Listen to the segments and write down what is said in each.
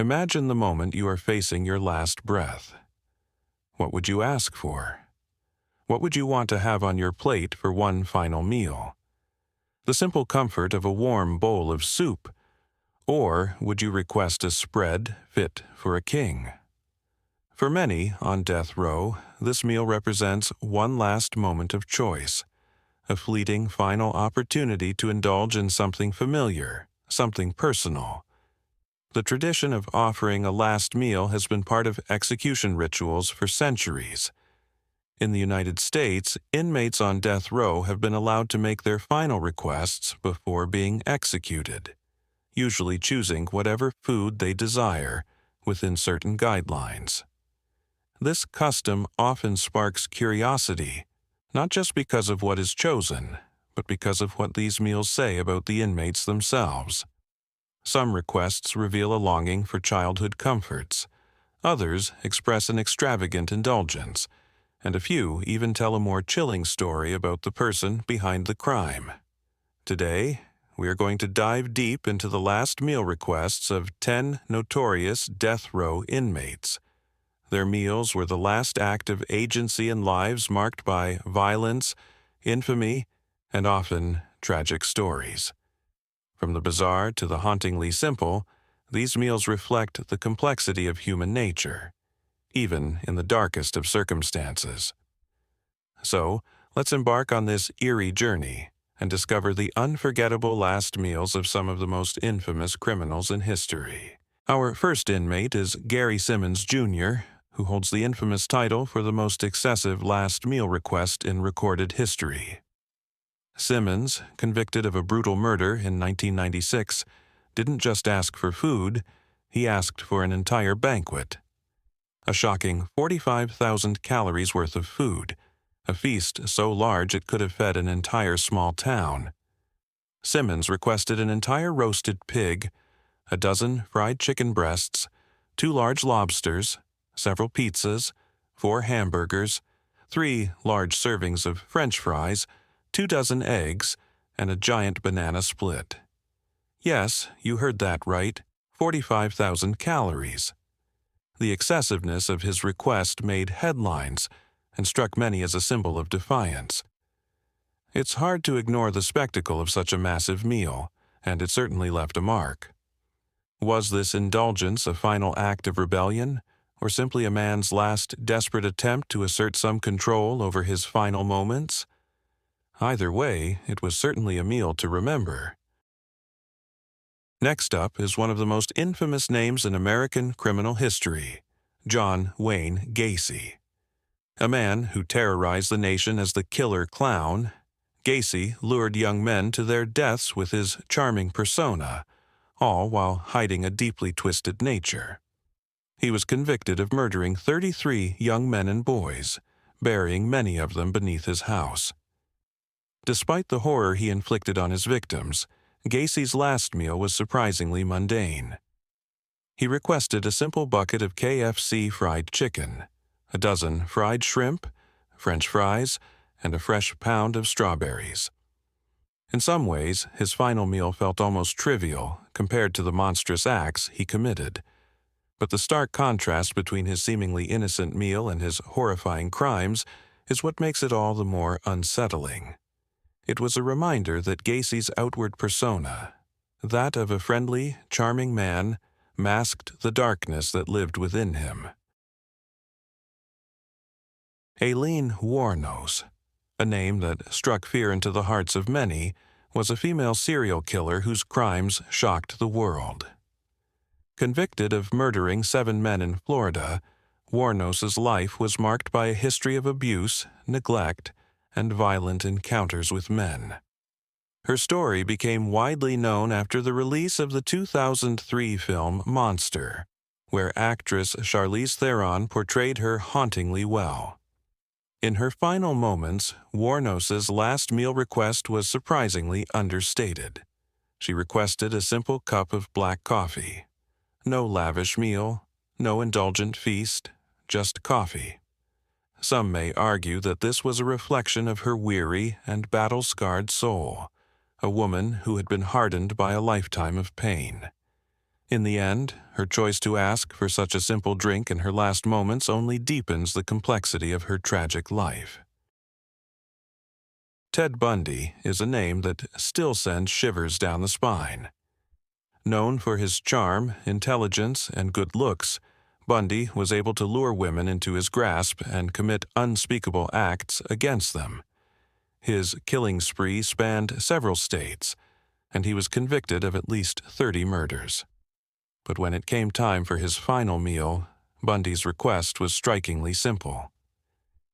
Imagine the moment you are facing your last breath. What would you ask for? What would you want to have on your plate for one final meal? The simple comfort of a warm bowl of soup? Or would you request a spread fit for a king? For many on death row, this meal represents one last moment of choice, a fleeting final opportunity to indulge in something familiar, something personal. The tradition of offering a last meal has been part of execution rituals for centuries. In the United States, inmates on death row have been allowed to make their final requests before being executed, usually choosing whatever food they desire within certain guidelines. This custom often sparks curiosity, not just because of what is chosen, but because of what these meals say about the inmates themselves. Some requests reveal a longing for childhood comforts, others express an extravagant indulgence, and a few even tell a more chilling story about the person behind the crime. Today, we are going to dive deep into the last meal requests of 10 notorious death row inmates. Their meals were the last act of agency in lives marked by violence, infamy, and often tragic stories. From the bizarre to the hauntingly simple, these meals reflect the complexity of human nature, even in the darkest of circumstances. So, let's embark on this eerie journey and discover the unforgettable last meals of some of the most infamous criminals in history. Our first inmate is Gary Simmons Jr., who holds the infamous title for the most excessive last meal request in recorded history. Simmons, convicted of a brutal murder in 1996, didn't just ask for food, he asked for an entire banquet. A shocking 45,000 calories worth of food, a feast so large it could have fed an entire small town. Simmons requested an entire roasted pig, a dozen fried chicken breasts, 2 large lobsters, several pizzas, 4 hamburgers, 3 large servings of French fries, 2 dozen eggs, and a giant banana split. Yes, you heard that right, 45,000 calories. The excessiveness of his request made headlines and struck many as a symbol of defiance. It's hard to ignore the spectacle of such a massive meal, and it certainly left a mark. Was this indulgence a final act of rebellion, or simply a man's last desperate attempt to assert some control over his final moments? Either way, it was certainly a meal to remember. Next up is one of the most infamous names in American criminal history, John Wayne Gacy. A man who terrorized the nation as the killer clown, Gacy lured young men to their deaths with his charming persona, all while hiding a deeply twisted nature. He was convicted of murdering 33 young men and boys, burying many of them beneath his house. Despite the horror he inflicted on his victims, Gacy's last meal was surprisingly mundane. He requested a simple bucket of KFC fried chicken, a dozen fried shrimp, French fries, and a fresh pound of strawberries. In some ways, his final meal felt almost trivial compared to the monstrous acts he committed. But the stark contrast between his seemingly innocent meal and his horrifying crimes is what makes it all the more unsettling. It was a reminder that Gacy's outward persona, that of a friendly, charming man, masked the darkness that lived within him. Aileen Wuornos, a name that struck fear into the hearts of many, was a female serial killer whose crimes shocked the world. Convicted of murdering 7 men in Florida, Wuornos's life was marked by a history of abuse, neglect, and violent encounters with men. Her story became widely known after the release of the 2003 film Monster, where actress Charlize Theron portrayed her hauntingly well. In her final moments, Wuornos's last meal request was surprisingly understated. She requested a simple cup of black coffee. No lavish meal, no indulgent feast, just coffee. Some may argue that this was a reflection of her weary and battle-scarred soul, a woman who had been hardened by a lifetime of pain. In the end, her choice to ask for such a simple drink in her last moments only deepens the complexity of her tragic life. Ted Bundy is a name that still sends shivers down the spine. Known for his charm, intelligence, and good looks, Bundy was able to lure women into his grasp and commit unspeakable acts against them. His killing spree spanned several states, and he was convicted of at least 30 murders. But when it came time for his final meal, Bundy's request was strikingly simple.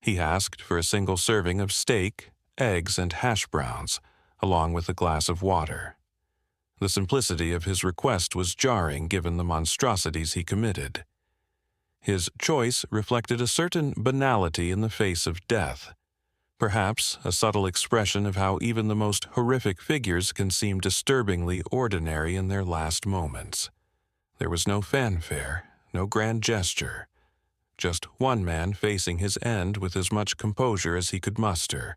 He asked for a single serving of steak, eggs, and hash browns, along with a glass of water. The simplicity of his request was jarring given the monstrosities he committed. His choice reflected a certain banality in the face of death, perhaps a subtle expression of how even the most horrific figures can seem disturbingly ordinary in their last moments. There was no fanfare, no grand gesture, just one man facing his end with as much composure as he could muster.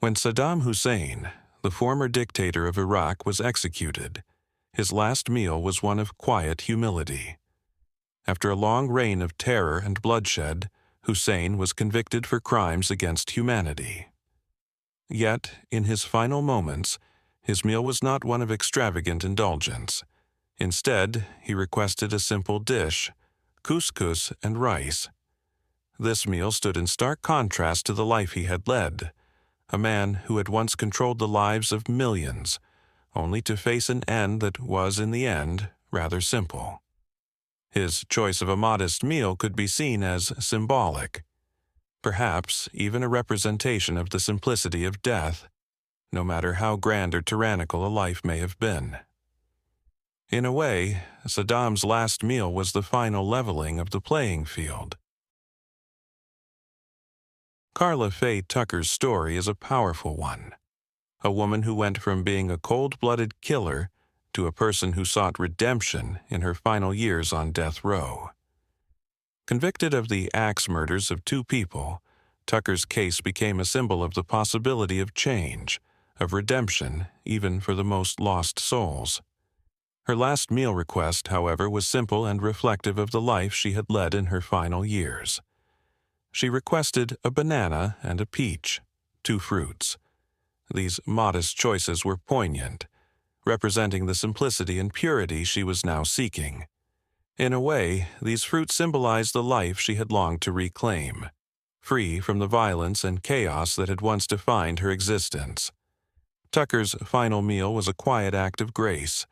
When Saddam Hussein, the former dictator of Iraq, was executed, his last meal was one of quiet humility. After a long reign of terror and bloodshed, Hussein was convicted for crimes against humanity. Yet, in his final moments, his meal was not one of extravagant indulgence. Instead, he requested a simple dish, couscous and rice. This meal stood in stark contrast to the life he had led, a man who had once controlled the lives of millions, only to face an end that was, in the end, rather simple. His choice of a modest meal could be seen as symbolic, perhaps even a representation of the simplicity of death, no matter how grand or tyrannical a life may have been. In a way, Saddam's last meal was the final leveling of the playing field. Karla Faye Tucker's story is a powerful one, a woman who went from being a cold-blooded killer to a person who sought redemption in her final years on death row. Convicted of the axe murders of 2 people, Tucker's case became a symbol of the possibility of change, of redemption, even for the most lost souls. Her last meal request, however, was simple and reflective of the life she had led in her final years. She requested a banana and a peach, 2 fruits. These modest choices were poignant, representing the simplicity and purity she was now seeking. In a way, these fruits symbolized the life she had longed to reclaim, free from the violence and chaos that had once defined her existence. Tucker's final meal was a quiet act of grace,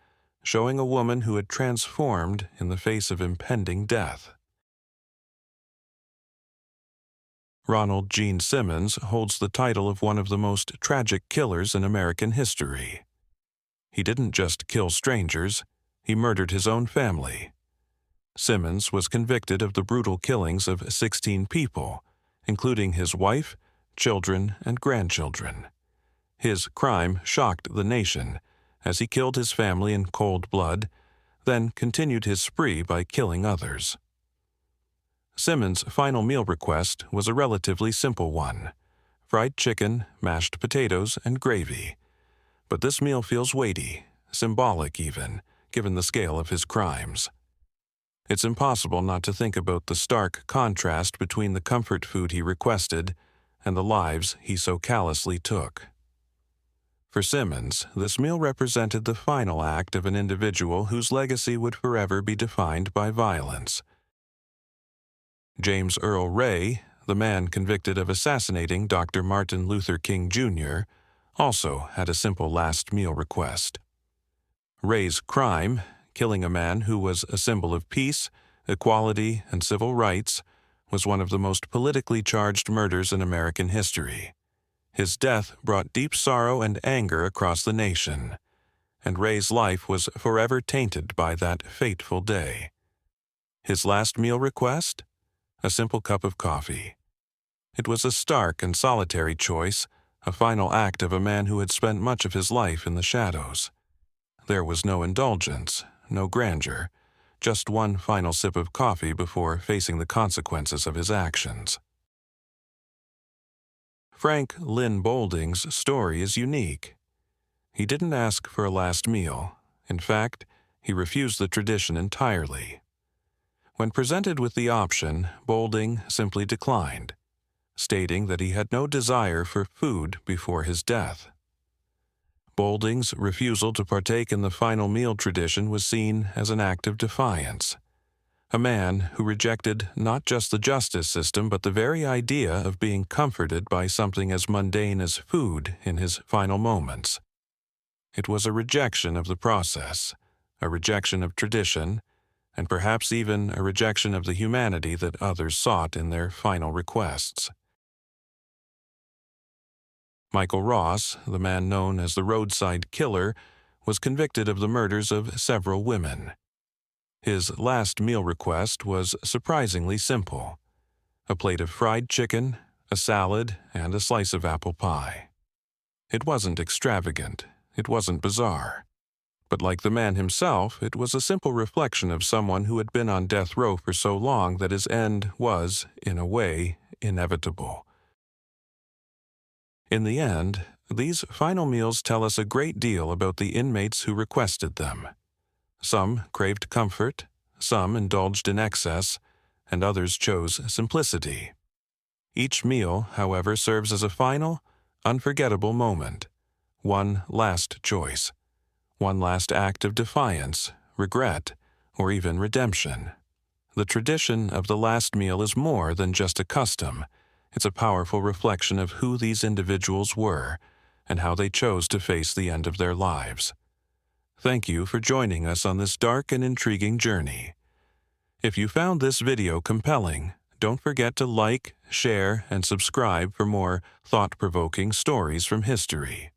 showing a woman who had transformed in the face of impending death. Ronald Gene Simmons holds the title of one of the most tragic killers in American history. He didn't just kill strangers, he murdered his own family. Simmons was convicted of the brutal killings of 16 people, including his wife, children, and grandchildren. His crime shocked the nation, as he killed his family in cold blood, then continued his spree by killing others. Simmons' final meal request was a relatively simple one: fried chicken, mashed potatoes, and gravy. But this meal feels weighty, symbolic even, given the scale of his crimes. It's impossible not to think about the stark contrast between the comfort food he requested and the lives he so callously took. For Simmons, this meal represented the final act of an individual whose legacy would forever be defined by violence. James Earl Ray, the man convicted of assassinating Dr. Martin Luther King Jr., also had a simple last meal request. Ray's crime, killing a man who was a symbol of peace, equality, and civil rights, was one of the most politically charged murders in American history. His death brought deep sorrow and anger across the nation, and Ray's life was forever tainted by that fateful day. His last meal request? A simple cup of coffee. It was a stark and solitary choice, a final act of a man who had spent much of his life in the shadows. There was no indulgence, no grandeur, just one final sip of coffee before facing the consequences of his actions. Frank Lynn Bolding's story is unique. He didn't ask for a last meal. In fact, he refused the tradition entirely. When presented with the option, Boulding simply declined, stating that he had no desire for food before his death. Boulding's refusal to partake in the final meal tradition was seen as an act of defiance. A man who rejected not just the justice system but the very idea of being comforted by something as mundane as food in his final moments. It was a rejection of the process, a rejection of tradition, and perhaps even a rejection of the humanity that others sought in their final requests. Michael Ross, the man known as the Roadside Killer, was convicted of the murders of several women. His last meal request was surprisingly simple: a plate of fried chicken, a salad, and a slice of apple pie. It wasn't extravagant, it wasn't bizarre. But like the man himself, it was a simple reflection of someone who had been on death row for so long that his end was, in a way, inevitable. In the end, these final meals tell us a great deal about the inmates who requested them. Some craved comfort, some indulged in excess, and others chose simplicity. Each meal, however, serves as a final, unforgettable moment, one last choice, one last act of defiance, regret, or even redemption. The tradition of the last meal is more than just a custom. It's a powerful reflection of who these individuals were and how they chose to face the end of their lives. Thank you for joining us on this dark and intriguing journey. If you found this video compelling, don't forget to like, share, and subscribe for more thought-provoking stories from history.